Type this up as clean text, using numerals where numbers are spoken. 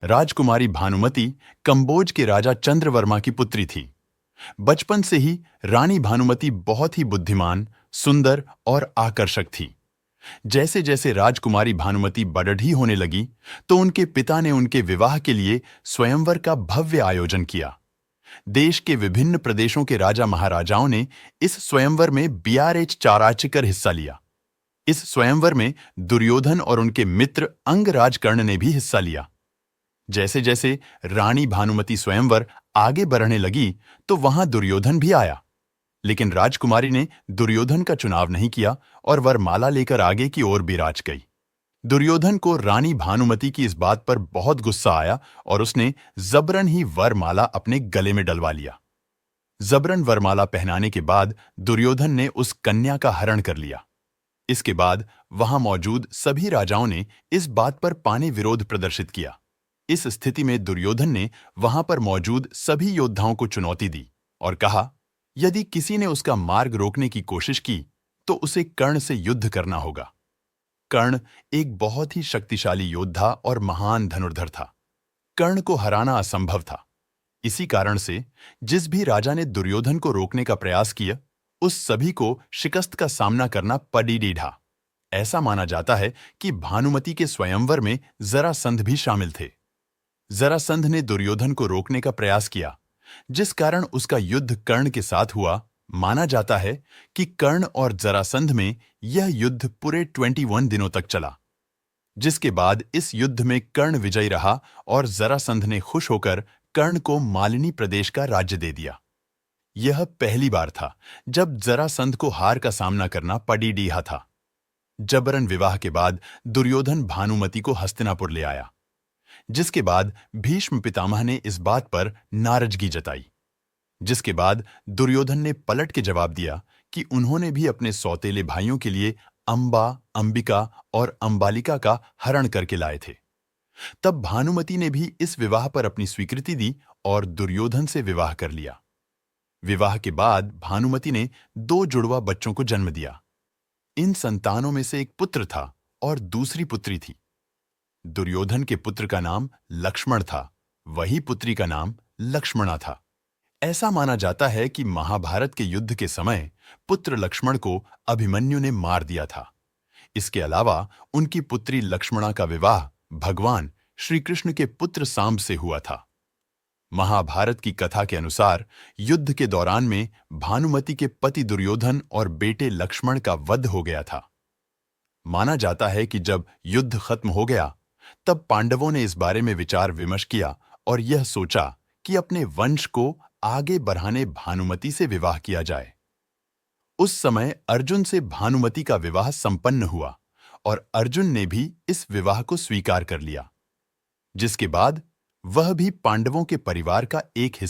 राजकुमारी भानुमति कंबोज के राजा चंद्रवर्मा की पुत्री थी। बचपन से ही रानी भानुमति बहुत ही बुद्धिमान, सुंदर और आकर्षक थी। जैसे जैसे राजकुमारी भानुमति बड़ढ़ी होने लगी, तो उनके पिता ने उनके विवाह के लिए स्वयंवर का भव्य आयोजन किया। देश के विभिन्न प्रदेशों के राजा महाराजाओं ने इस स्वयंवर में बीआरएच चाराचिकर हिस्सा लिया। इस स्वयंवर में दुर्योधन और उनके मित्र अंगराज कर्ण ने भी हिस्सा लिया। जैसे जैसे रानी भानुमति स्वयंवर आगे बढ़ने लगी, तो वहां दुर्योधन भी आया। लेकिन राजकुमारी ने दुर्योधन का चुनाव नहीं किया और वरमाला लेकर आगे की ओर बिराज गई। दुर्योधन को रानी भानुमति की इस बात पर बहुत गुस्सा आया और उसने जबरन ही वरमाला अपने गले में डलवा लिया। जबरन वरमाला पहनाने के बाद दुर्योधन ने उस कन्या का हरण कर लिया। इसके बाद वहां मौजूद सभी राजाओं ने इस बात पर पाने विरोध प्रदर्शित किया। इस स्थिति में दुर्योधन ने वहां पर मौजूद सभी योद्धाओं को चुनौती दी और कहा, यदि किसी ने उसका मार्ग रोकने की कोशिश की तो उसे कर्ण से युद्ध करना होगा। कर्ण एक बहुत ही शक्तिशाली योद्धा और महान धनुर्धर था। कर्ण को हराना असंभव था। इसी कारण से जिस भी राजा ने दुर्योधन को रोकने का प्रयास किया, उस सभी को शिकस्त का सामना करना पड़ीडीढ़ा। ऐसा माना जाता है कि भानुमति के स्वयंवर में जरासंध भी शामिल थे। जरासंध ने दुर्योधन को रोकने का प्रयास किया, जिस कारण उसका युद्ध कर्ण के साथ हुआ। माना जाता है कि कर्ण और जरासंध में यह युद्ध पूरे 21 दिनों तक चला, जिसके बाद इस युद्ध में कर्ण विजयी रहा और जरासंध ने खुश होकर कर्ण को मालिनी प्रदेश का राज्य दे दिया। यह पहली बार था जब जरासंध को हार का सामना करना पड़ीडीहा था। जबरन विवाह के बाद दुर्योधन भानुमति को हस्तिनापुर ले आया, जिसके बाद भीष्म पितामह ने इस बात पर नाराजगी जताई। जिसके बाद दुर्योधन ने पलट के जवाब दिया कि उन्होंने भी अपने सौतेले भाइयों के लिए अंबा, अंबिका और अंबालिका का हरण करके लाए थे। तब भानुमति ने भी इस विवाह पर अपनी स्वीकृति दी और दुर्योधन से विवाह कर लिया। विवाह के बाद भानुमति ने 2 जुड़वा बच्चों को जन्म दिया। इन संतानों में से एक पुत्र था और दूसरी पुत्री थी। दुर्योधन के पुत्र का नाम लक्ष्मण था, वही पुत्री का नाम लक्ष्मणा था। ऐसा माना जाता है कि महाभारत के युद्ध के समय पुत्र लक्ष्मण को अभिमन्यु ने मार दिया था। इसके अलावा उनकी पुत्री लक्ष्मणा का विवाह भगवान श्री कृष्ण के पुत्र सांब से हुआ था। महाभारत की कथा के अनुसार युद्ध के दौरान में भानुमति के पति दुर्योधन और बेटे लक्ष्मण का वध हो गया था। माना जाता है कि जब युद्ध खत्म हो गया, तब पांडवों ने इस बारे में विचार विमर्श किया और यह सोचा कि अपने वंश को आगे बढ़ाने भानुमति से विवाह किया जाए। उस समय अर्जुन से भानुमति का विवाह संपन्न हुआ और अर्जुन ने भी इस विवाह को स्वीकार कर लिया, जिसके बाद वह भी पांडवों के परिवार का एक हिस्सा